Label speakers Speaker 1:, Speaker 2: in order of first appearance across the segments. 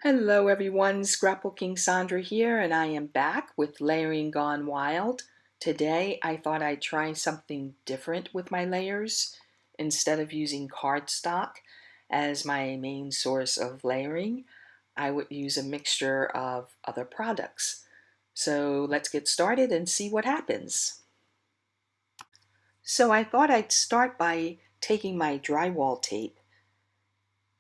Speaker 1: Hello everyone, Scrapbooking Saundra here, and I am back with Layering Gone Wild. Today I thought I'd try something different with my layers. Instead of using cardstock as my main source of layering, I would use a mixture of other products. So let's get started and see what happens. So I thought I'd start by taking my drywall tape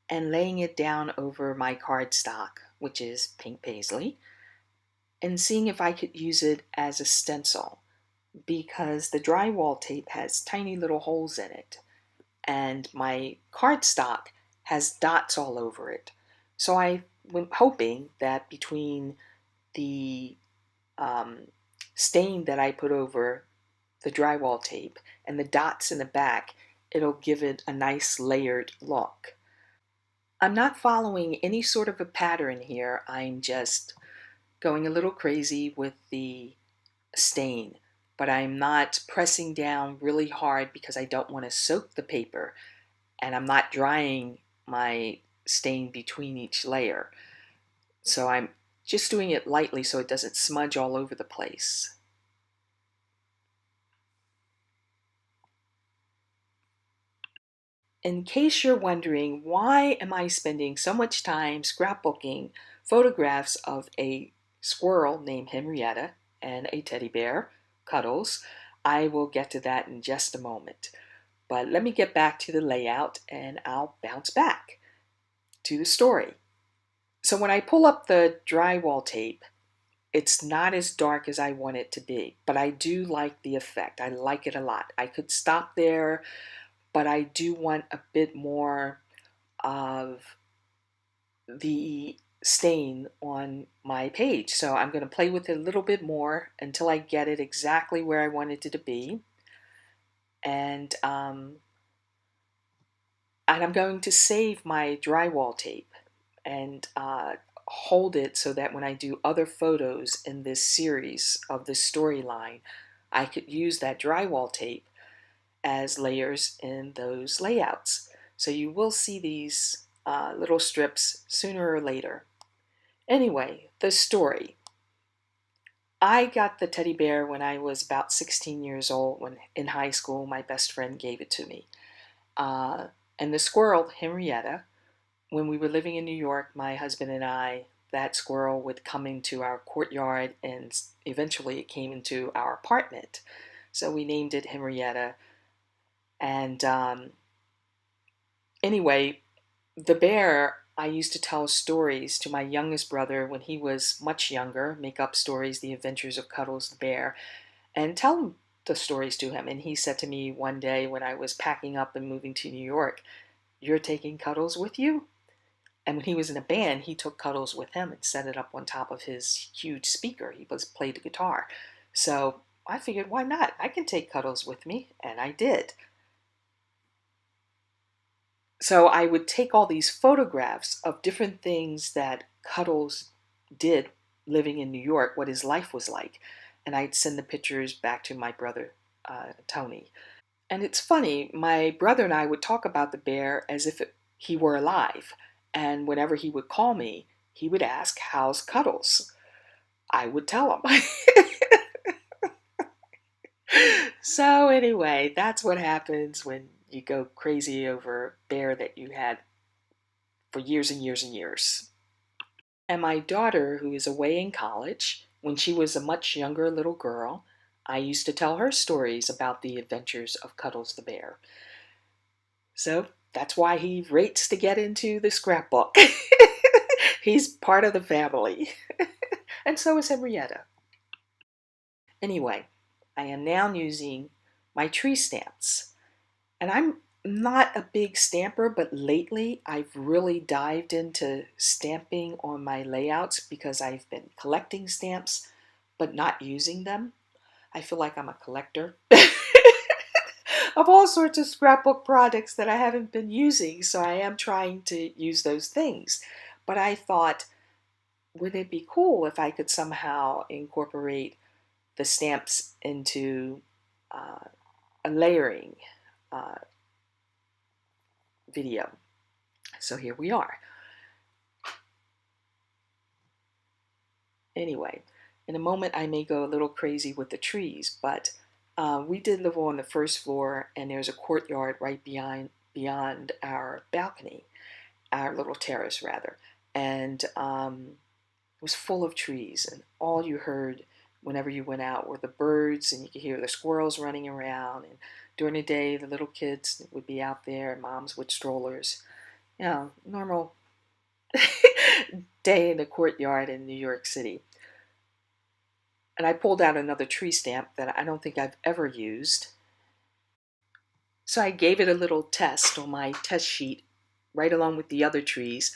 Speaker 1: and laying it down over my cardstock, which is pink paisley, and seeing if I could use it as a stencil because the drywall tape has tiny little holes in it and my cardstock has dots all over it. So I went hoping that between the stain that I put over the drywall tape and the dots in the back, it'll give it a nice layered look. I'm not following any sort of a pattern here. I'm just going a little crazy with the stain, but I'm not pressing down really hard because I don't want to soak the paper, and I'm not drying my stain between each layer. So I'm just doing it lightly so it doesn't smudge all over the place. In case you're wondering, why am I spending so much time scrapbooking photographs of a squirrel named Henrietta and a teddy bear, Cuddles, I will get to that in just a moment. But let me get back to the layout and I'll bounce back to the story. So when I pull up the drywall tape, it's not as dark as I want it to be, but I do like the effect. I like it a lot. I could stop there, but I do want a bit more of the stain on my page. So I'm going to play with it a little bit more until I get it exactly where I want it to be. And I'm going to save my drywall tape and hold it so that when I do other photos in this series of this storyline, I could use that drywall tape as layers in those layouts. So you will see these little strips sooner or later. Anyway, the story. I got the teddy bear when I was about 16 years old. When in high school, my best friend gave it to me. Uh, and the squirrel, Henrietta, when we were living in New York, my husband and I, that squirrel would come into our courtyard and eventually it came into our apartment. So we named it Henrietta. And anyway, the bear, I used to tell stories to my youngest brother when he was much younger, make up stories, The Adventures of Cuddles the Bear, and tell him the stories to him. And he said to me one day when I was packing up and moving to New York, "You're taking Cuddles with you?" And when he was in a band, he took Cuddles with him and set it up on top of his huge speaker. He played the guitar. So I figured, why not? I can take Cuddles with me, and I did. So I would take all these photographs of different things that Cuddles did living in New York, what his life was like, and I'd send the pictures back to my brother, Tony. And it's funny, my brother and I would talk about the bear as if he were alive. And whenever he would call me, he would ask, "How's Cuddles?" I would tell him. So, anyway, that's what happens when you go crazy over a bear that you had for years and years and years. And my daughter, who is away in college, when she was a much younger little girl, I used to tell her stories about the adventures of Cuddles the bear. So that's why he rates to get into the scrapbook. He's part of the family. And so is Henrietta. Anyway, I am now using my tree stamps. And I'm not a big stamper, but lately I've really dived into stamping on my layouts because I've been collecting stamps but not using them. I feel like I'm a collector of all sorts of scrapbook products that I haven't been using, so I am trying to use those things. But I thought, wouldn't it be cool if I could somehow incorporate the stamps into a layering uh, video? So here we are. Anyway, in a moment I may go a little crazy with the trees, but we did live on the first floor, and there's a courtyard right beyond our balcony, our little terrace rather, and it was full of trees, and all you heard whenever you went out were the birds, and you could hear the squirrels running around. And during the day, the little kids would be out there, and moms with strollers. You know, normal day in the courtyard in New York City. And I pulled out another tree stamp that I don't think I've ever used. So I gave it a little test on my test sheet right along with the other trees.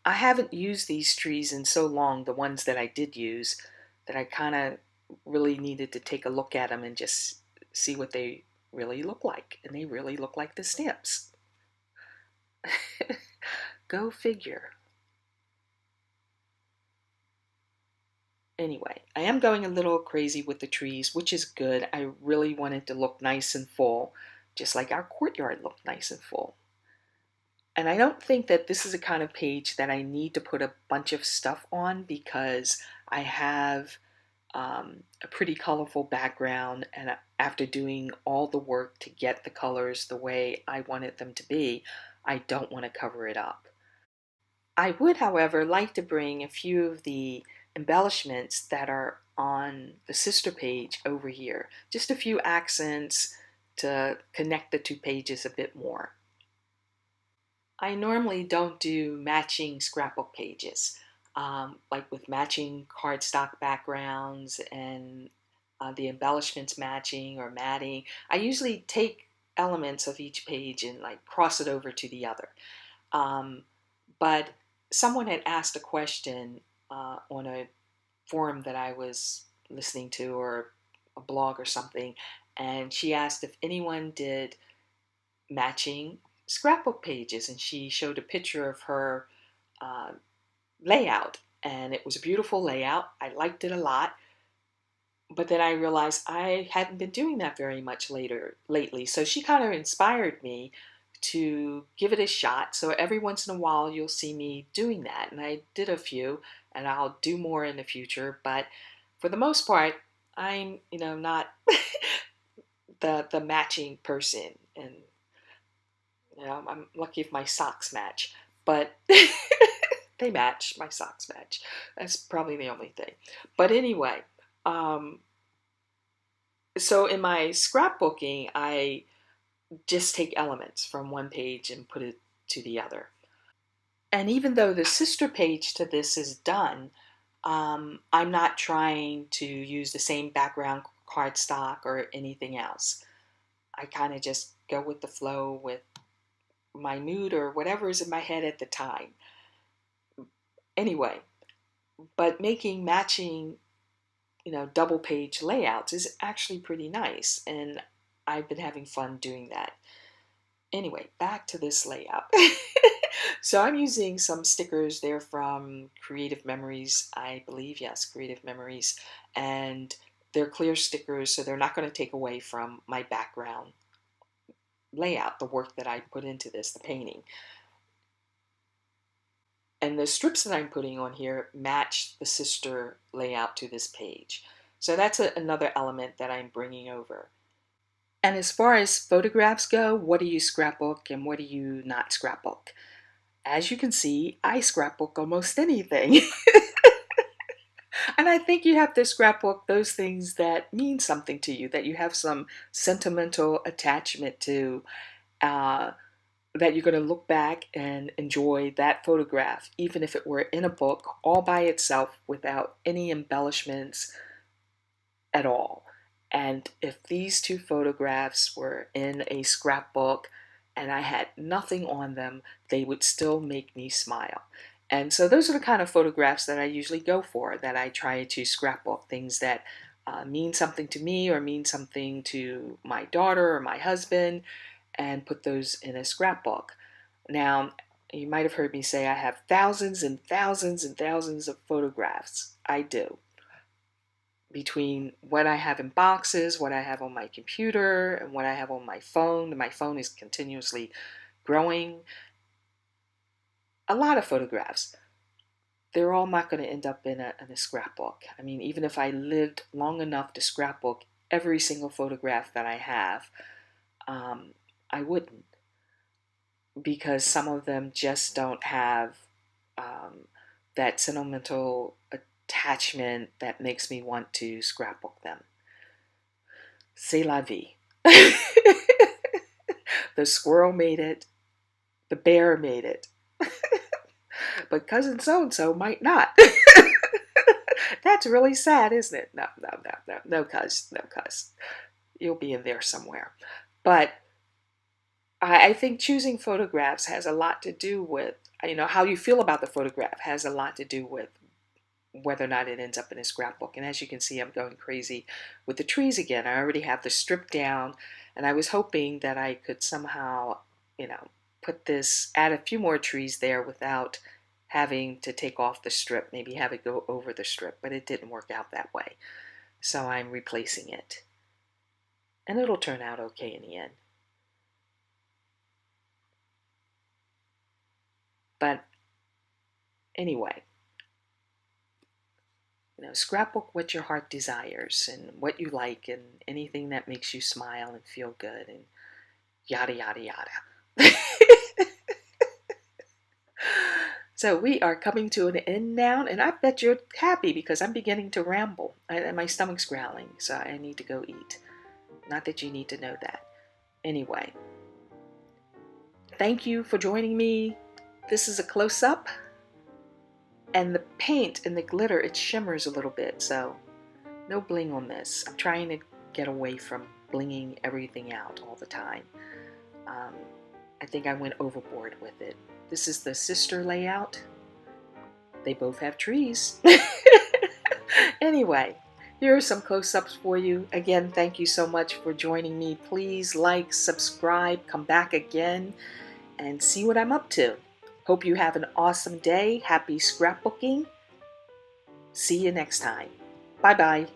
Speaker 1: I haven't used these trees in so long, the ones that I did use, that I kind of really needed to take a look at them and just see what they really look like. And they really look like the stamps. Go figure. Anyway, I am going a little crazy with the trees, which is good. I really want it to look nice and full, just like our courtyard looked nice and full. And I don't think that this is a kind of page that I need to put a bunch of stuff on, because I have a pretty colorful background, and after doing all the work to get the colors the way I wanted them to be, I don't want to cover it up. I would, however, like to bring a few of the embellishments that are on the sister page over here. Just a few accents to connect the two pages a bit more. I normally don't do matching scrapbook pages, like with matching cardstock backgrounds and the embellishments matching or matting. I usually take elements of each page and like cross it over to the other. But someone had asked a question on a forum that I was listening to, or a blog or something, and she asked if anyone did matching scrapbook pages, and she showed a picture of her uh, layout, and it was a beautiful layout. I liked it a lot, but then I realized I hadn't been doing that very much lately. So she kind of inspired me to give it a shot. So every once in a while you'll see me doing that, and I did a few, and I'll do more in the future. But for the most part, I'm not the matching person, and I'm lucky if my socks match, but they match. My socks match. That's probably the only thing. But anyway, um, so in my scrapbooking, I just take elements from one page and put it to the other. And even though the sister page to this is done, I'm not trying to use the same background cardstock or anything else. I kind of just go with the flow with my mood or whatever is in my head at the time. Anyway, but making matching, double page layouts is actually pretty nice, and I've been having fun doing that. Anyway, back to this layout. So I'm using some stickers. They're from Creative Memories, I believe. Yes, Creative Memories. And they're clear stickers, so they're not going to take away from my background layout, the work that I put into this, the painting. And the strips that I'm putting on here match the sister layout to this page. So that's another element that I'm bringing over. And as far as photographs go, what do you scrapbook and what do you not scrapbook? As you can see, I scrapbook almost anything. And I think you have to scrapbook those things that mean something to you, that you have some sentimental attachment to, that you're going to look back and enjoy that photograph, even if it were in a book all by itself without any embellishments at all. And if these two photographs were in a scrapbook and I had nothing on them, they would still make me smile. And so those are the kind of photographs that I usually go for, that I try to scrapbook, things that mean something to me or mean something to my daughter or my husband, and put those in a scrapbook. Now, you might have heard me say I have thousands and thousands and thousands of photographs. I do. Between what I have in boxes, what I have on my computer, and what I have on my phone. My phone is continuously growing. A lot of photographs. they're all not going to end up in a scrapbook. I mean, even if I lived long enough to scrapbook every single photograph that I have, um, I wouldn't, because some of them just don't have um, that sentimental attachment that makes me want to scrapbook them. C'est la vie. The squirrel made it, the bear made it, but cousin so and so might not. That's really sad, isn't it? No, no, no, no, no, cuz, no, cuz. You'll be in there somewhere. But I think choosing photographs has a lot to do with, how you feel about the photograph has a lot to do with whether or not it ends up in a scrapbook. And as you can see, I'm going crazy with the trees again. I already have the strip down, and I was hoping that I could somehow, put this, add a few more trees there without having to take off the strip, maybe have it go over the strip, but it didn't work out that way. So I'm replacing it. And it'll turn out okay in the end. But anyway, scrapbook what your heart desires and what you like and anything that makes you smile and feel good and yada, yada, yada. So we are coming to an end now, and I bet you're happy because I'm beginning to ramble and my stomach's growling, so I need to go eat. Not that you need to know that. Anyway, thank you for joining me. This is a close-up, and the paint and the glitter, it shimmers a little bit, so no bling on this. I'm trying to get away from blinging everything out all the time. I think I went overboard with it. This is the sister layout. They both have trees. Anyway, here are some close-ups for you. Again, thank you so much for joining me. Please like, subscribe, come back again, and see what I'm up to. Hope you have an awesome day. Happy scrapbooking. See you next time. Bye-bye.